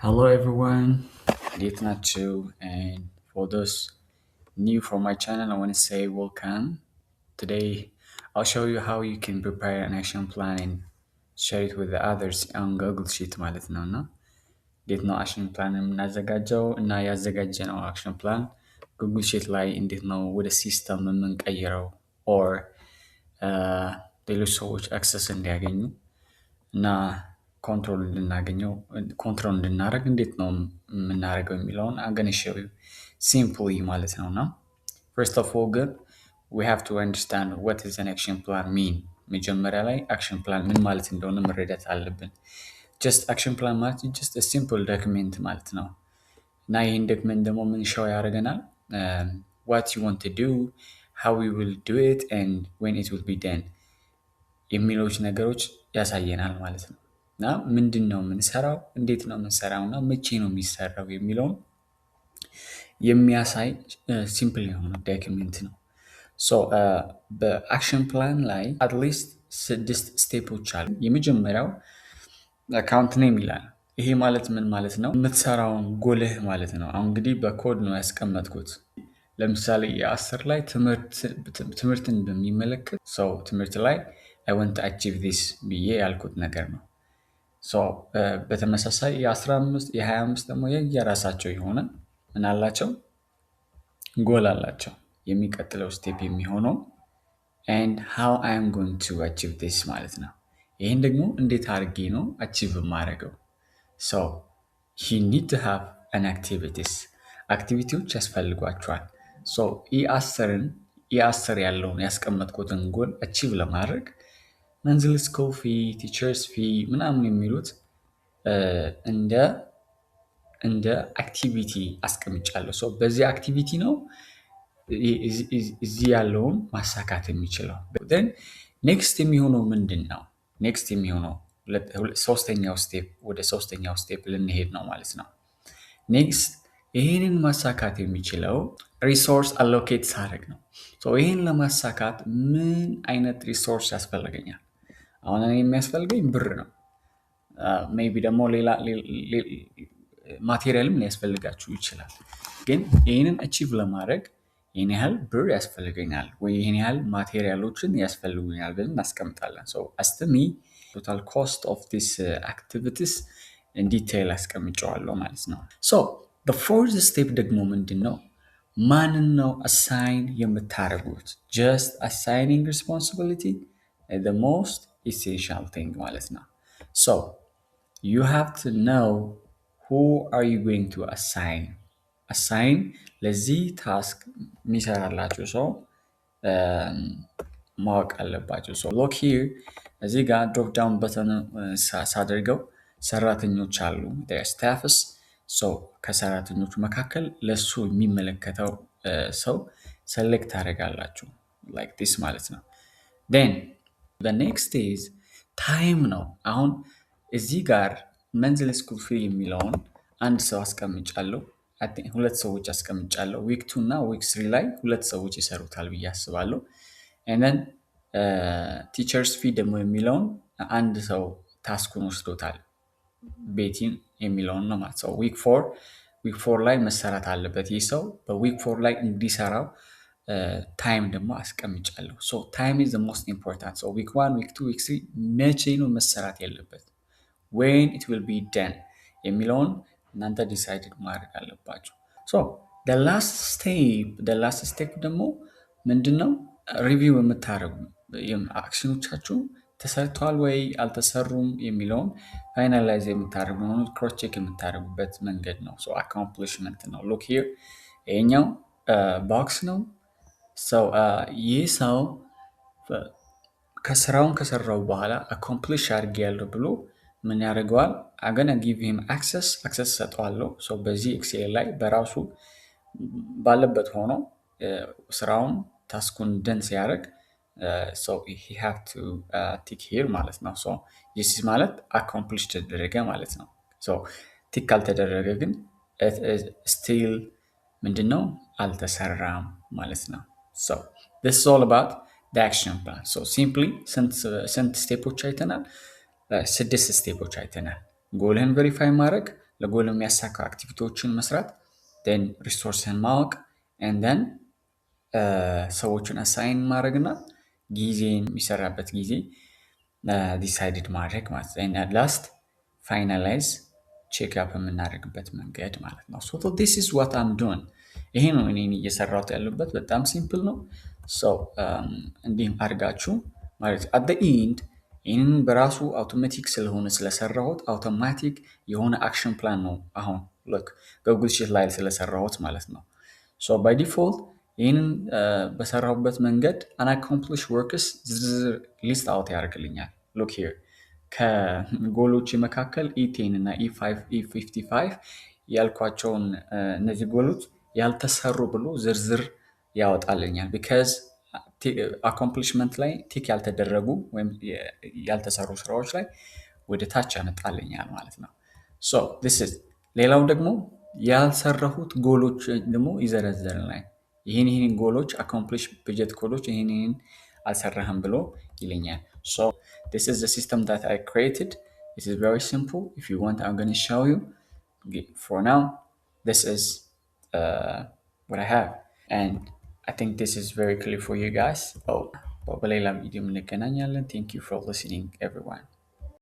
Hello everyone, እንዴት ናችሁ? And for those new for my channel, I want to say welcome. Today, I'll show you how you can prepare an action plan and share it with the others on Google Sheet ማለት ነው እና እንዴት ነው አክሽን ፕላን የምናዘጋጀው እና ያዘጋጀነው አክሽን ፕላን ጉግል ሺት ላይ እንዴት ነው ወደ ሲስተም የምንቀይረው ኦር ሌሎች ሰዎች አክሰስ እንዲያገኙ እና ኮንትሮል እንድናደርግ እንዴት ነው የምናደርገው የሚለውን አገነሸው ሲምፕሊ ማለት ነው እና first of all ግን we have to understand what is an action plan mean መጀመሪያ ላይ አክሽን ፕላን ምን ማለት እንደሆነ መረዳት አለብን። just action plan ማለት just a simple document ማለት ነው እና ይህን ዶክመንት ደግሞ ምን ሾው ያደርገናል what you want to do, how we will do it and when it will be done የሚሉት ነገሮች ያሳየናል ማለት ነው እና ምንድነው የምንሰራው እንዴት ነው የምንሰራውና መቼ ነው የሚሰራው የሚለውን የሚያሳይ ሲምፕል የሆነ ዶክመንት ነው። ሶ በአክሽን ፕላን ላይ at least 6 ስቴፖች አሉ። የመጀመሪያው አካውንት ኔም ይላል። ይሄ ማለት ምን ማለት ነው? የምትሰራውን ጎልህ ማለት ነው። አሁን እንግዲህ በኮድ ነው ያስቀመጥኩት። ለምሳሌ የ10 ላይ ትምህርትን በሚመለከት ሰው ትምህርት ላይ I want to achieve this ብዬ ያልኩት ነገር ነው። በተመሳሳይ የ15 የ25 ደግሞ የራሳቸው የሆነ ምን አላቸው ጎል አላቸው። የሚቀጥለው ስቴፕ የሚሆነው and how I am going to achieve this ማለት ነው። ይሄን ደግሞ እንዴት አድርጌ ነው አቺቭ የማደርገው? so you need to have an activities ያስፈልጓቸዋል። so ኢ10 ያለውን ያስቀመጥኩትን ጎል አቺቭ ለማድረግ መንዝል ስኩል ፊ ቲቸርስ ፊ ምናምን የሚሉት እንደ አክቲቪቲ አስቀምጫለሁ። ሶ በዚህ አክቲቪቲ ነው እዚህ ያለውን ማሳካት የሚችለው። then ኔክስት የሚሆነው ምንድነው? ኔክስት የሚሆነው ወደ ሶስተኛው ስቴፕ ልንሄድ ነው ማለት ነው። ኔክስት ይሄንን ማሳካት የሚችለው ሪሶርስ አሎኬት ሳደርግ ነው። ሶ ይሄን ለማሳካት ምን አይነት ሪሶርስ ያስፈልገኛል? አሁን እኔ የሚያስፈልገኝ ብር ነው። ሜይ ቢ ደግሞ ሌላ ማቴሪያልም ሊያስፈልጋችሁ ይችላል። ግን ይህንን አቺቭ ለማድረግ ይህን ያህል ብር ያስፈልገኛል ወይ ይህን ያህል ማቴሪያሎችን ያስፈልጉኛል ብለን እናስቀምጣለን። ሶ አስተሚ ቶታል ኮስት ኦፍ ዲስ አክቲቪቲስ ዲቴይል አስቀምጨዋለሁ ማለት ነው። ሶ በፎርዝ ስቴፕ ደግሞ ምንድን ነው? ማንን ነው አሳይን የምታደርጉት? ጀስት አሳይኒንግ ሪስፖንሲቢሊቲ the most essential thing ማለት ነው። so you have to know who are you going to assign ለዚህ ታስክ የሚሰራላችሁ ሰው ማወቅ አለባችሁ። so look here እዚህ ጋር drop down button ሳደርገው ሰራተኞች አሉ their staffs so ከሰራተኞቹ መካከል ለሱ የሚመለከተው ሰው select ታደርጋላችሁ like this ማለት ነው። then the next is time ነው። አሁን እዚህ ጋር መንዝል ስኩል ፊ የሚለውን አንድ ሰው አስቀምጫለሁ። ሁለት ሰዎች አስቀምጫለሁ። ዊክ 2 እና ዊክ 3 ላይ ሁለት ሰዎች ይሰሩታል ብዬ አስባለሁ። and then ቲቸርስ ፊ ደግሞ የሚለውን አንድ ሰው ታስኩን ወስዶታል። ቤቲን የሚለውን ነው ማለት ነው። ዊክ 4 ላይ መሰራት አለበት ይህ ሰው በዊክ 4 ላይ እንዲሰራው ታይም ደግሞ አስቀምጫለሁ። ሶ ታይም ኢዝ ዘ ሞስት ኢምፖርታንት። ሶ ዊክ 1 ዊክ 2 ዊክ 3 መቼ ነው መሰራት ያለበት? when it will be done የሚለውን እናንተ ዲሳይድ ማድረግ አለባችሁ። ሶ the last step ደግሞ ምንድነው? ሪቪው የምታደርጉ አክሽኖቻችሁ ተሰርተዋል ወይ አልተሰሩም የሚለውን ፋይናላይዝ የምታደርጉ ነው፣ ክሮስ ቼክ የምታደርጉበት መንገድ ነው። ሶ አኮምፕሊሽመንት ነው። ሉክ ሂር ይሄኛው ቦክስ ነው። ይህ ሰው ከስራውን ከሰራው በኋላ አኮምፕሊሽ አድርጌያለሁ ብሎ ምን ያደርገዋል? አገና ጊቭ ሂም አክሰስ ሰጠዋለሁ። በዚህ ኤክሴል ላይ በራሱ ባለበት ሆኖ ስራውን ታስኩን ደን ሲያደርግ he have to tick here ማለት ነው። this is ማለት አኮምፕሊሽ ተደረገ ማለት ነው። ቲክ ካልተደረገ ግን still ምንድነው አልተሰራም ማለት ነው። this is all about the action plan. simply ስንት ስቴፖች አይተናል? 6 ስቴፖች አይተናል። ጎልህን ቬሪፋይ ማድረግ፣ ለጎል የሚያሳካ አክቲቪቲዎችን መስራት፣ ን ሪሶርስህን ማወቅ ን ሰዎችን አሳይን ማድረግ እና ጊዜን የሚሰራበት ጊዜ ዲሳይድድ ማድረግ ማለት ነው። ላስት ፋይናላይዝ ቼክአፕ የምናደርግበት መንገድ ማለት ነው። ሶ ዲስ ኢዝ ዋት አም ዶን። ይሄ ነው እኔ እየሰራሁት ያለበት። በጣም ሲምፕል ነው። ሰው እንዲህም አድርጋችሁ ማለት አት ኢንድ ይህንን በራሱ አውቶማቲክ ስለሆነ ስለሰራሁት አውቶማቲክ የሆነ አክሽን ፕላን ነው አሁን ልክ በጉግል ሺት ላይ ስለሰራሁት ማለት ነው። ሶ ባይ ዲፎልት ይህንን በሰራሁበት መንገድ አንአኮምፕሊሽ ወርክስ ዝርዝር ሊስት አውት ያደርግልኛል። ሉክ ሂር ከጎሎች መካከል ኢቴን እና ኢ55 ያልኳቸውን እነዚህ ጎሎች ያልተሰሩ ብሎ ዝርዝር ያወጣልኛል። ቢካዝ አኮምፕሊሽመንት ላይ ቲክ ያልተደረጉ ወይም ያልተሰሩ ስራዎች ላይ ወደ ታች ያመጣልኛል ማለት ነው። ሶ ዲስ ኢዝ ሌላው ደግሞ ያልሰራሁት ጎሎች ደግሞ ይዘረዘርልናል። ይህን ጎሎች አኮምፕሊሽ በጀት ጎሎች ይህን አልሰራህም ብሎ ይለኛል። ሶ this is the system that I created. It is very simple. If you want, I'm going to show you. For now, this is what I have. And I think this is very clear for you guys. በሌላ ቪዲዮ እንገናኛለን። Thank you for listening, everyone.